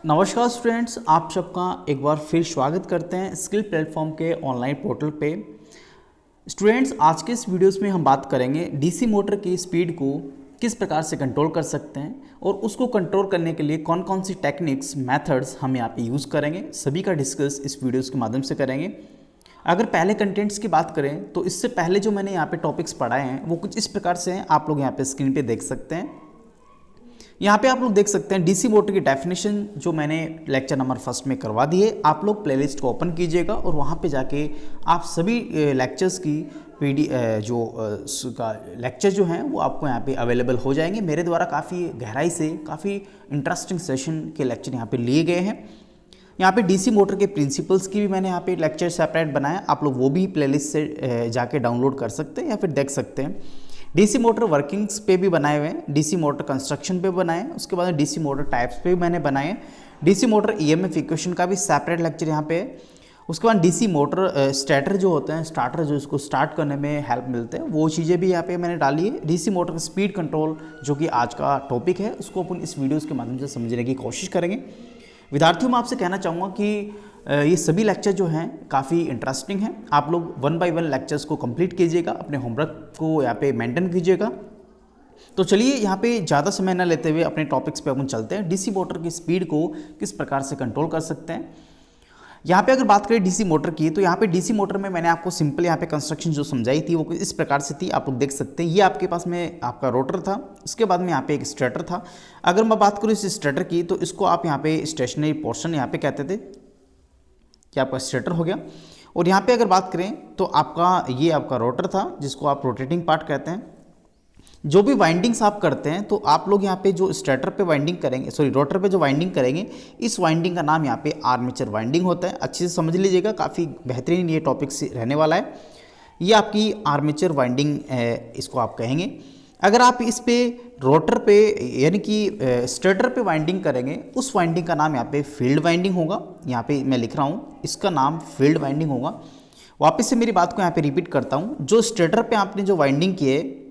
नमस्कार स्टूडेंट्स, आप सबका एक बार फिर स्वागत करते हैं स्किल प्लेटफॉर्म के ऑनलाइन पोर्टल पे। स्टूडेंट्स, आज के इस वीडियोस में हम बात करेंगे डीसी मोटर की स्पीड को किस प्रकार से कंट्रोल कर सकते हैं और उसको कंट्रोल करने के लिए कौन कौन सी टेक्निक्स मेथड्स हम यहाँ पे यूज़ करेंगे, सभी का डिस्कस इस वीडियोस के माध्यम से करेंगे। अगर पहले कंटेंट्स की बात करें तो इससे पहले जो मैंने यहाँ पे टॉपिक्स पढ़ाए हैं वो कुछ इस प्रकार से हैं, आप लोग यहाँ पे स्क्रीन पे देख सकते हैं। यहाँ पे आप लोग देख सकते हैं डीसी मोटर की डेफिनेशन जो मैंने लेक्चर नंबर 1 में करवा दी है। आप लोग प्लेलिस्ट को ओपन कीजिएगा और वहाँ पे जाके आप सभी लेक्चर्स की लेक्चर जो हैं वो आपको यहाँ पे अवेलेबल हो जाएंगे। मेरे द्वारा काफ़ी गहराई से काफ़ी इंटरेस्टिंग सेशन के लेक्चर यहाँ पे लिए गए हैं। यहाँ पे डीसी मोटर के प्रिंसिपल्स की भी मैंने यहाँ पे लेक्चर सेपरेट बनाया, आप लोग वो भी प्लेलिस्ट से जाके डाउनलोड कर सकते हैं या फिर देख सकते हैं। डीसी मोटर वर्किंग्स पे भी बनाए हुए हैं, डीसी मोटर कंस्ट्रक्शन पे बनाए हैं, उसके बाद डीसी मोटर टाइप्स पे भी मैंने बनाए हैं। डीसी मोटर ईएमएफ इक्वेशन का भी सेपरेट लेक्चर यहाँ पे है। उसके बाद डीसी मोटर स्टार्टर जो होते हैं, स्टार्टर जो इसको स्टार्ट करने में हेल्प मिलते हैं, वो चीज़ें भी यहाँ पे मैंने डाली है। डीसी मोटर का स्पीड कंट्रोल जो कि आज का टॉपिक है, उसको अपन इस वीडियोज़ के माध्यम से समझने की कोशिश करेंगे। विद्यार्थियों, मैं आपसे कहना चाहूँगा कि ये सभी लेक्चर जो हैं काफ़ी इंटरेस्टिंग हैं। आप लोग 1 बाय 1 लेक्चर्स को कंप्लीट कीजिएगा, अपने होमवर्क को यहाँ पे मेंटेन कीजिएगा। तो चलिए यहाँ पे ज़्यादा समय न लेते हुए अपने टॉपिक्स पे अपन चलते हैं। डीसी मोटर की स्पीड को किस प्रकार से कंट्रोल कर सकते हैं। यहाँ पे अगर बात करें डीसी मोटर की, तो यहाँ पे डीसी मोटर में मैंने आपको सिंपल यहाँ पे कंस्ट्रक्शन जो समझाई थी वो इस प्रकार से थी, आप लोग देख सकते हैं। ये आपके पास में आपका रोटर था, उसके बाद में यहाँ पे एक स्टेटर था। अगर मैं बात करूँ इस स्टेटर की, तो इसको आप यहाँ पे स्टेशनरी पोर्शन यहाँ पे कहते थे कि आपका स्टेटर हो गया। और यहाँ पे अगर बात करें तो ये आपका रोटर था जिसको आप रोटेटिंग पार्ट कहते हैं। जो भी वाइंडिंग्स आप करते हैं तो आप लोग यहाँ पे जो स्टेटर पे वाइंडिंग करेंगे, रोटर पे जो वाइंडिंग करेंगे, इस वाइंडिंग का नाम यहाँ पे आर्मेचर वाइंडिंग होता है। अच्छे से समझ लीजिएगा, काफ़ी बेहतरीन ये टॉपिक रहने वाला है। ये आपकी आर्मेचर वाइंडिंग इसको आप कहेंगे। अगर आप इस पे रोटर पे यानी कि स्टेटर पे वाइंडिंग करेंगे, उस वाइंडिंग का नाम यहाँ पे फील्ड वाइंडिंग होगा। यहाँ पे मैं लिख रहा हूँ, इसका नाम फील्ड वाइंडिंग होगा। वापस से मेरी बात को यहाँ पे रिपीट करता हूँ। जो स्टेटर पे आपने जो वाइंडिंग की है,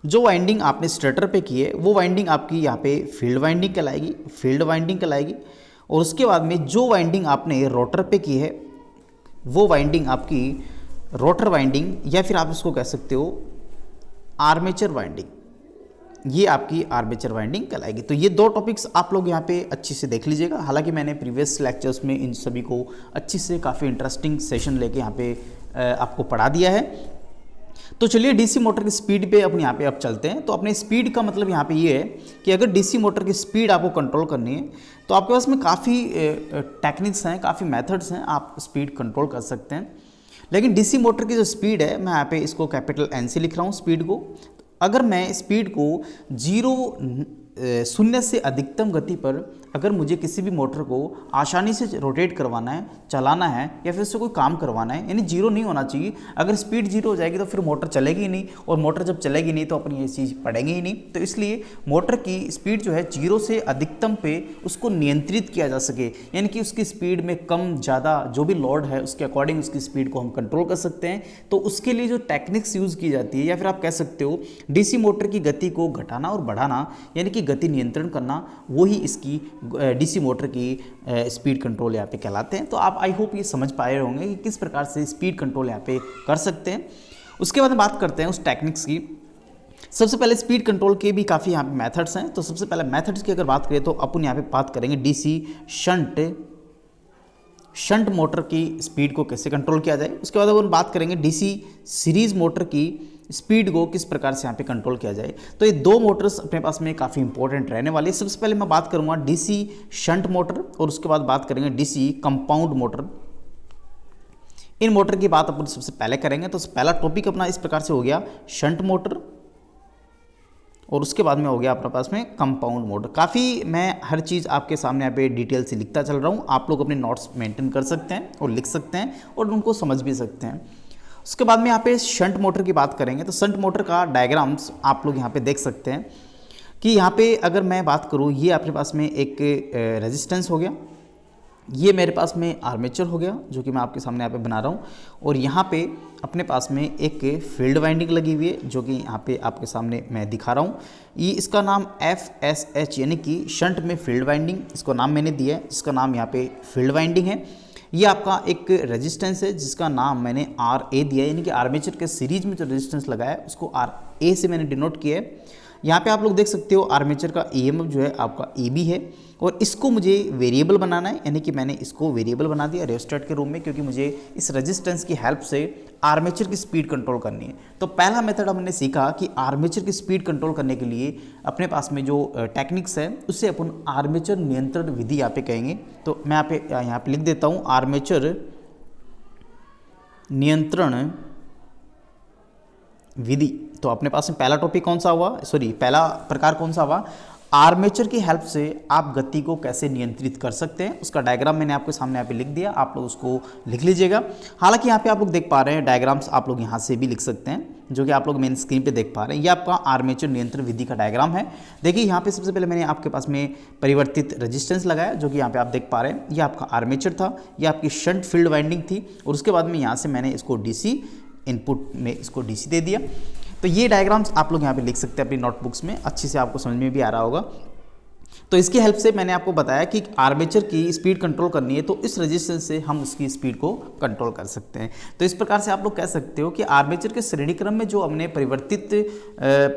जो वाइंडिंग आपने स्टेटर पे की है, वो वाइंडिंग आपकी यहाँ पे फील्ड वाइंडिंग कहलाएगी, फील्ड वाइंडिंग कहलाएगी। और उसके बाद में जो वाइंडिंग आपने रोटर पे की है, वो वाइंडिंग आपकी रोटर वाइंडिंग या फिर आप इसको कह सकते हो आर्मेचर वाइंडिंग, ये आपकी आर्मेचर वाइंडिंग कहलाएगी। तो ये दो टॉपिक्स आप लोग यहाँ पे अच्छे से देख लीजिएगा। हालांकि मैंने प्रीवियस लेक्चर्स में इन सभी को अच्छे से काफ़ी इंटरेस्टिंग सेशन लेके यहाँ पे आपको पढ़ा दिया है। तो चलिए डीसी मोटर की स्पीड पे अपन यहाँ पे अब चलते हैं। तो अपने स्पीड का मतलब यहाँ पे ये है कि अगर डीसी मोटर की स्पीड आपको कंट्रोल करनी है तो आपके पास में काफ़ी टेक्निक्स हैं, काफ़ी मेथड्स हैं, आप स्पीड कंट्रोल कर सकते हैं। लेकिन डीसी मोटर की जो स्पीड है, मैं यहाँ पे इसको कैपिटल एन से लिख रहा हूँ स्पीड को। अगर मैं स्पीड को शून्य से अधिकतम गति पर अगर मुझे किसी भी मोटर को आसानी से रोटेट करवाना है, चलाना है या फिर उससे कोई काम करवाना है, यानी जीरो नहीं होना चाहिए। अगर स्पीड जीरो हो जाएगी तो फिर मोटर चलेगी ही नहीं, और मोटर जब चलेगी नहीं तो अपन ये चीज़ पढ़ेंगे ही नहीं। तो इसलिए मोटर की स्पीड जो है जीरो से अधिकतम पे उसको नियंत्रित किया जा सके, यानी कि उसकी स्पीड में कम ज़्यादा जो भी लोड है उसके अकॉर्डिंग उसकी स्पीड को हम कंट्रोल कर सकते हैं। तो उसके लिए जो टेक्निक्स यूज़ की जाती है, या फिर आप कह सकते हो डीसी मोटर की गति को घटाना और बढ़ाना, यानी कि गति नियंत्रण करना, वही इसकी डीसी मोटर की स्पीड कंट्रोल यहाँ पे कहलाते हैं। तो आप आई होप ये समझ पाए होंगे कि किस प्रकार से स्पीड कंट्रोल यहाँ पे कर सकते हैं। उसके बाद बात करते हैं उस टेक्निक्स की। सबसे पहले स्पीड कंट्रोल के भी काफ़ी यहाँ पे मेथड्स हैं। तो सबसे पहले मेथड्स की अगर बात करें तो अपन यहाँ पे बात करेंगे डीसी शंट मोटर की स्पीड को कैसे कंट्रोल किया जाए। उसके बाद अपन बात करेंगे डीसी सीरीज मोटर की स्पीड को किस प्रकार से यहाँ पे कंट्रोल किया जाए। तो ये दो मोटर्स अपने पास में काफ़ी इंपॉर्टेंट रहने वाली है। सबसे पहले मैं बात करूँगा डीसी शंट मोटर, और उसके बाद बात करेंगे डीसी कंपाउंड मोटर। इन मोटर की बात अपन सबसे पहले करेंगे। तो पहला टॉपिक अपना इस प्रकार से हो गया शंट मोटर, और उसके बाद में हो गया अपने पास में कंपाउंड मोटर। काफ़ी मैं हर चीज़ आपके सामने यहाँ पे डिटेल से लिखता चल रहा हूँ, आप लोग अपने नोट्स मेंटेन कर सकते हैं और लिख सकते हैं और उनको समझ भी सकते हैं। उसके बाद में यहाँ पे शंट मोटर की बात करेंगे। तो शंट मोटर का डायग्राम्स आप लोग यहाँ पे देख सकते हैं कि यहाँ पे अगर मैं बात करूँ, ये आपके पास में एक रेजिस्टेंस हो गया, ये मेरे पास में आर्मेचर हो गया जो कि मैं आपके सामने यहाँ पे बना रहा हूँ, और यहाँ पे अपने पास में एक फील्ड वाइंडिंग लगी हुई है जो कि यहाँ पे आपके सामने मैं दिखा रहा हूँ। ये इसका नाम FSH यानी कि शंट में फील्ड वाइंडिंग, इसको नाम मैंने दिया है, इसका नाम यहाँ पे फील्ड वाइंडिंग है। ये आपका एक रेजिस्टेंस है जिसका नाम मैंने RA दिया है, यानी कि आर्मेचर के सीरीज में जो रेजिस्टेंस लगाया है उसको RA से मैंने डिनोट किया है। यहाँ पे आप लोग देख सकते हो आर्मेचर का EMF जो है आपका EB है, और इसको मुझे वेरिएबल बनाना है, यानी कि मैंने इसको वेरिएबल बना दिया रियोस्टेट के रूप में, क्योंकि मुझे इस रेजिस्टेंस की हेल्प से आर्मेचर की स्पीड कंट्रोल करनी है। तो पहला मेथड हमने सीखा कि आर्मेचर की स्पीड कंट्रोल करने के लिए अपने पास में जो टेक्निक्स है उससे अपन आर्मेचर नियंत्रण विधि यहाँ पे कहेंगे। तो मैं यहाँ पे लिख देता हूँ आर्मेचर नियंत्रण विधि। तो अपने पास में पहला टॉपिक कौन सा हुआ, पहला प्रकार कौन सा हुआ, आर्मेचर की हेल्प से आप गति को कैसे नियंत्रित कर सकते हैं। उसका डायग्राम मैंने आपके सामने यहाँ पे लिख दिया, आप लोग उसको लिख लीजिएगा। हालांकि यहाँ पे आप लोग देख पा रहे हैं डायग्राम्स आप लोग यहाँ से भी लिख सकते हैं, जो कि आप लोग मेन स्क्रीन पे देख पा रहे हैं। ये आपका आर्मेचर नियंत्रण विधि का डायग्राम है। देखिए यहाँ पे सबसे पहले मैंने आपके पास में परिवर्तित रेजिस्टेंस लगाया, जो कि यहाँ पे आप देख पा रहे हैं। ये आपका आर्मेचर था, ये आपकी शंट फील्ड वाइंडिंग थी, और उसके बाद में यहाँ से मैंने इसको DC इनपुट में इसको DC दे दिया। तो ये डायग्राम्स आप लोग यहाँ पे लिख सकते हैं अपनी नोटबुक्स में, अच्छे से आपको समझ में भी आ रहा होगा। तो इसकी हेल्प से मैंने आपको बताया कि आर्मेचर की स्पीड कंट्रोल करनी है तो इस रेजिस्टेंस से हम उसकी स्पीड को कंट्रोल कर सकते हैं। तो इस प्रकार से आप लोग कह सकते हो कि आर्मेचर के श्रेणी क्रम में जो हमने परिवर्तित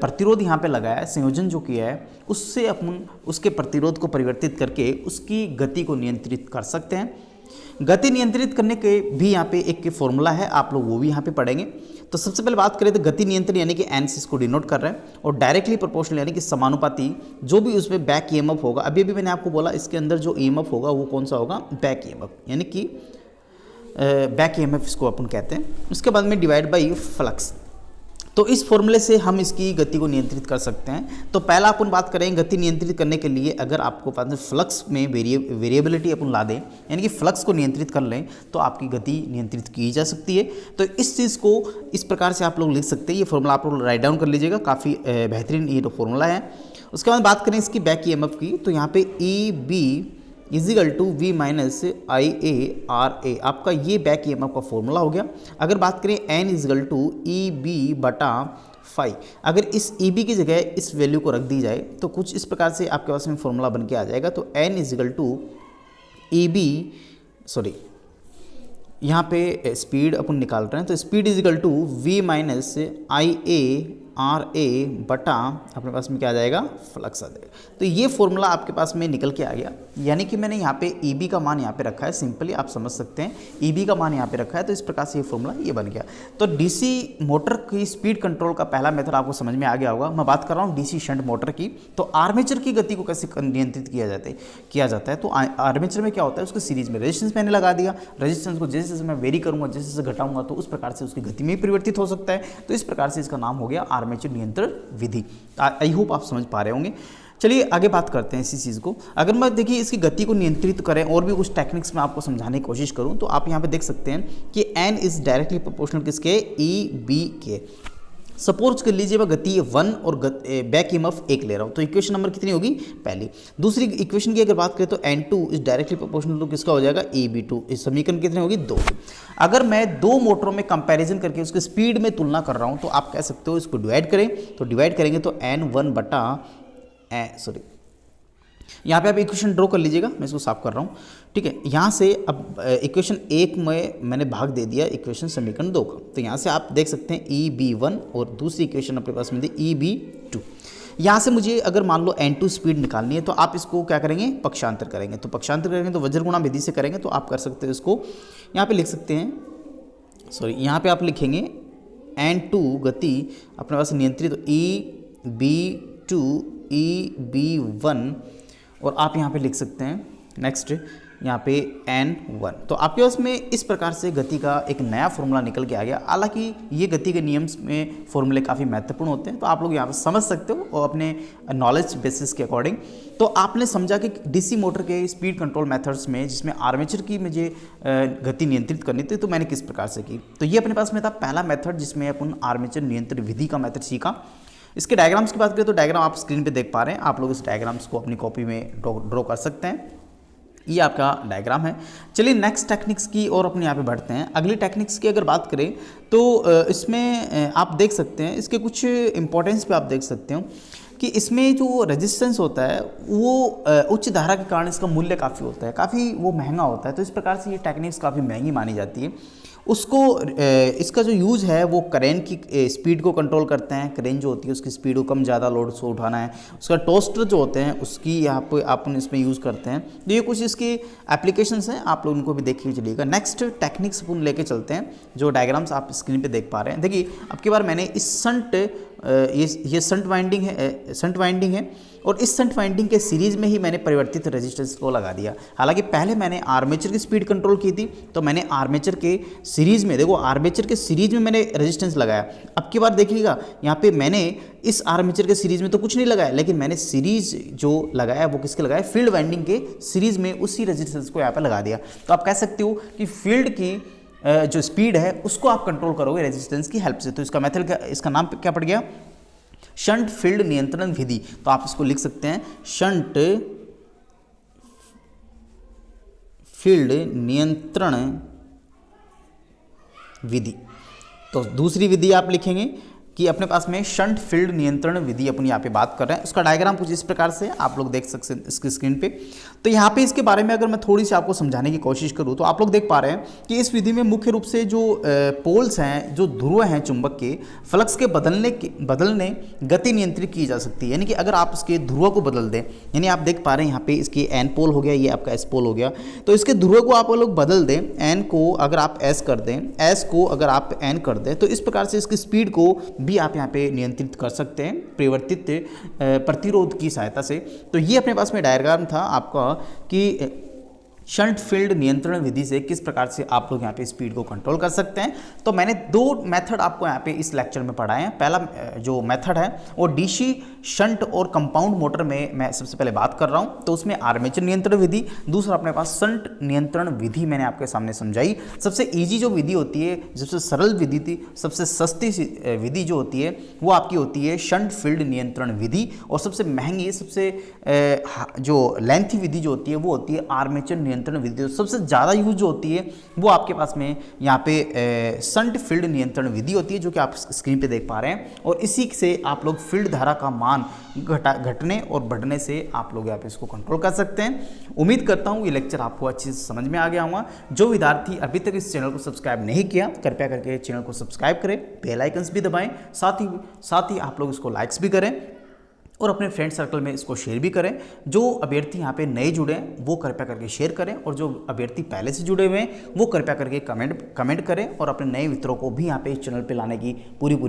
प्रतिरोध यहाँ पे लगाया है, संयोजन जो किया है, उससे अपन उसके प्रतिरोध को परिवर्तित करके उसकी गति को नियंत्रित कर सकते हैं। गति नियंत्रित करने के भी यहाँ पे एक फॉर्मूला है, आप लोग वो भी यहाँ पे पढ़ेंगे। तो सबसे पहले बात करें तो गति नियंत्रण यानी कि एन से इसको डिनोट कर रहे हैं, और डायरेक्टली प्रोपोर्शनल यानी कि समानुपाती जो भी उसमें बैक EMF होगा। अभी मैंने आपको बोला इसके अंदर जो EMF होगा वो कौन सा होगा, बैक EMF, यानी कि बैक EMF इसको अपन कहते हैं। उसके बाद में डिवाइड बाई फ्लक्स। तो इस फॉर्मूले से हम इसकी गति को नियंत्रित कर सकते हैं। तो पहला अपन बात करेंगे गति नियंत्रित करने के लिए, अगर आपको पास में फ्लक्स में वेरिएबिलिटी अपन ला दें, यानी कि फ्लक्स को नियंत्रित कर लें, तो आपकी गति नियंत्रित की जा सकती है। तो इस चीज़ को इस प्रकार से आप लोग लिख सकते हैं। ये फॉर्मूला आप लोग राइट डाउन कर लीजिएगा, काफ़ी बेहतरीन ये फॉर्मूला है। उसके बाद बात करें इसकी बैक EMF की, तो यहाँ पे EB equal to V minus IA/RA आपका ये बैक EMF का फॉर्मूला हो गया। अगर बात करें N इजिकल टू EB/φ, अगर इस EB की जगह इस वैल्यू को रख दी जाए तो कुछ इस प्रकार से आपके पास में फॉर्मूला बन के आ जाएगा। तो N इजिकल टू यहाँ पे स्पीड अपन निकाल रहे हैं, तो speed equal to V minus IA/RA बटा अपने पास में क्या आ जाएगा, फ्लक्स आ जाएगा। तो ये फॉर्मूला आपके पास में निकल के आ गया, यानी कि मैंने यहाँ पे EB का मान यहाँ पे रखा है, सिंपली आप समझ सकते हैं EB का मान यहाँ पे रखा है। तो इस प्रकार से ये फॉर्मूला ये बन गया। तो DC मोटर की स्पीड कंट्रोल का पहला मेथड आपको समझ में आ गया होगा। मैं बात कर रहा हूँ DC शंट मोटर की। तो आर्मेचर की गति को कैसे नियंत्रित किया जाता है। तो आर्मेचर में क्या होता है, उसके सीरीज में रेजिस्टेंस मैंने लगा दिया, रेजिस्टेंस को जैसे जैसे मैं वेरी करूँगा, जैसे जैसे घटाऊंगा, तो उस प्रकार से उसकी गति में परिवर्तित हो सकता है। तो इस प्रकार से इसका नाम हो गया आर्मेचर नियंत्रण विधि। आई होप आप समझ पा रहे होंगे। चलिए आगे बात करते हैं इसी चीज़ को। अगर मैं देखिए इसकी गति को नियंत्रित करें और भी कुछ टेक्निक्स में आपको समझाने की कोशिश करूं, तो आप यहाँ पे देख सकते हैं कि N इज डायरेक्टली प्रोपोर्शनल किसके, EB के। सपोज कर लीजिए मैं गति 1 और बैक EMF 1 ले रहा हूँ, तो इक्वेशन नंबर कितनी होगी, पहली। दूसरी इक्वेशन की अगर बात करें तो N2 is directly proportional to किसका हो जाएगा, EB2। इस समीकरण कितनी होगी, 2। अगर मैं दो मोटरों में कंपैरिजन करके उसके स्पीड में तुलना कर रहा हूँ, तो आप कह सकते हो इसको डिवाइड करें। तो डिवाइड करेंगे तो N1 बटा यहाँ पे आप इक्वेशन ड्रॉ कर लीजिएगा, मैं इसको साफ कर रहा हूँ, ठीक है। यहाँ से अब इक्वेशन 1 में मैंने भाग दे दिया इक्वेशन समीकरण 2 का। तो यहाँ से आप देख सकते हैं EB1 और दूसरी इक्वेशन अपने पास में थी EB2। यहाँ से मुझे अगर मान लो N2 स्पीड निकालनी है, तो आप इसको क्या करेंगे, पक्षांतर करेंगे। तो पक्षांतर करेंगे तो वज्र गुणा विधि से करेंगे, तो आप कर सकते हो इसको यहाँ पे लिख सकते हैं, यहाँ पे आप लिखेंगे N2 गति अपने पास नियंत्रित तो EB2 EB1, और आप यहाँ पे लिख सकते हैं नेक्स्ट यहाँ पे N1। तो आपके पास में इस प्रकार से गति का एक नया फॉर्मूला निकल के आ गया। हालांकि ये गति के नियम में फॉर्मूले काफ़ी महत्वपूर्ण होते हैं, तो आप लोग यहाँ पे समझ सकते हो और अपने नॉलेज बेसिस के अकॉर्डिंग। तो आपने समझा कि DC मोटर के स्पीड कंट्रोल मेथड्स में जिसमें आर्मेचर की मुझे गति नियंत्रित करनी थी, तो मैंने किस प्रकार से की। तो ये अपने पास में था पहला मेथड जिसमें अपन आर्मेचर नियंत्रण विधि का मेथड सीखा। इसके डायग्राम्स की बात करें तो डायग्राम आप स्क्रीन पे देख पा रहे हैं, आप लोग इस डायग्राम्स को अपनी कॉपी में ड्रॉ कर सकते हैं। ये आपका डायग्राम है। चलिए नेक्स्ट टेक्निक्स की और अपने यहाँ पे बढ़ते हैं। अगली टेक्निक्स की अगर बात करें तो इसमें आप देख सकते हैं, इसके कुछ इंपॉर्टेंस पे आप देख सकते हो कि इसमें जो रेजिस्टेंस होता है वो उच्च धारा के कारण इसका मूल्य काफ़ी होता है, काफ़ी वो महंगा होता है। तो इस प्रकार से ये टेक्निक्स काफ़ी महंगी मानी जाती है। उसको इसका जो यूज़ है वो करेंट की स्पीड को कंट्रोल करते हैं। करेंट जो होती है उसकी स्पीड को कम ज़्यादा लोड से उठाना है। उसका टोस्टर जो होते हैं उसकी यहाँ पे अपन इसमें यूज़ करते हैं। तो ये कुछ इसकी एप्लीकेशंस हैं, आप लोग उनको भी देखिए चलिएगा। नेक्स्ट टेक्निक्स अपन लेके चलते हैं, जो डायग्राम्स आप स्क्रीन पे देख पा रहे हैं। देखिए अब की बार मैंने इस संट ये संट वाइंडिंग है और इस संट वाइंडिंग के सीरीज़ में ही मैंने परिवर्तित रेजिस्टेंस को लगा दिया। हालांकि पहले मैंने आर्मेचर की स्पीड कंट्रोल की थी, तो मैंने आर्मेचर के सीरीज़ में, देखो आर्मेचर के सीरीज़ में मैंने रेजिस्टेंस लगाया। अब की बार देखिएगा यहाँ पे मैंने इस आर्मेचर के सीरीज़ में तो कुछ नहीं लगाया, लेकिन मैंने सीरीज़ जो लगाया वो किसके लगाया, फील्ड वाइंडिंग के सीरीज़ में उसी रेजिस्टेंस को यहाँ पर लगा दिया। तो आप कह सकते हो कि फील्ड की जो स्पीड है उसको आप कंट्रोल करोगे रेजिस्टेंस की हेल्प से। तो इसका मेथड क्या, इसका नाम क्या पड़ गया, शंट फील्ड नियंत्रण विधि। तो आप इसको लिख सकते हैं शंट फील्ड नियंत्रण विधि। तो दूसरी विधि आप लिखेंगे कि अपने पास में शंट फील्ड नियंत्रण विधि अपन यहाँ पे बात कर रहे हैं। उसका डायग्राम कुछ इस प्रकार से आप लोग देख सकते हैं इसकी स्क्रीन पे। तो यहाँ पे इसके बारे में अगर मैं थोड़ी सी आपको समझाने की कोशिश करूँ तो आप लोग देख पा रहे हैं कि इस विधि में मुख्य रूप से जो पोल्स हैं, जो ध्रुव हैं चुंबक के, फ्लक्स के बदलने गति नियंत्रित की जा सकती है। यानी कि अगर आप इसके ध्रुव को बदल दें, यानी आप देख पा रहे हैं यहाँ पे इसकी एन पोल हो गया, ये आपका एस पोल हो गया, तो इसके ध्रुव को आप लोग बदल दें, एन को अगर आप एस कर दें, एस को अगर आप एन कर दें, तो इस प्रकार से इसकी स्पीड को भी आप यहाँ पे नियंत्रित कर सकते हैं परिवर्तित प्रतिरोध की सहायता से। तो ये अपने पास में डायग्राम था आपका कि शंट फील्ड नियंत्रण विधि से किस प्रकार से आप लोग यहाँ पे स्पीड को कंट्रोल कर सकते हैं। तो मैंने दो मेथड आपको यहाँ पे इस लेक्चर में पढ़ाए हैं। पहला जो मेथड है वो डीसी शंट और कंपाउंड मोटर में मैं सबसे पहले बात कर रहा हूँ, तो उसमें आर्मेचर नियंत्रण विधि, दूसरा अपने पास शंट नियंत्रण विधि मैंने आपके सामने समझाई। सबसे ईजी जो विधि होती है, सबसे सरल विधि थी, सबसे सस्ती विधि जो होती है वो आपकी होती है शंट फील्ड नियंत्रण विधि, और सबसे महंगी, सबसे जो लेंथी विधि जो होती है वो होती है आर्मेचर नियंत्रण विधि। सबसे ज़्यादा यूज जो होती है वो आपके पास में यहाँ पे शंट फील्ड नियंत्रण विधि होती है, जो कि आप स्क्रीन पे देख पा रहे हैं। और इसी से आप लोग फील्ड धारा का मान घटने और बढ़ने से आप लोग यहाँ पे इसको कंट्रोल कर सकते हैं। उम्मीद करता हूँ ये लेक्चर आपको अच्छे से समझ में आ गया होगा। जो विद्यार्थी अभी तक इस चैनल को सब्सक्राइब नहीं किया, कृपया करके चैनल को सब्सक्राइब करें, बेल आइकन्स भी दबाएं, साथ ही आप लोग इसको लाइक्स भी करें और अपने फ्रेंड सर्कल में इसको शेयर भी करें। जो अभ्यर्थी यहाँ पे नए जुड़े हैं वो कृपया करके शेयर करें, और जो अभ्यर्थी पहले से जुड़े हुए हैं वो कृपया करके कमेंट करें, और अपने नए मित्रों को भी यहाँ पे इस चैनल पे लाने की पूरी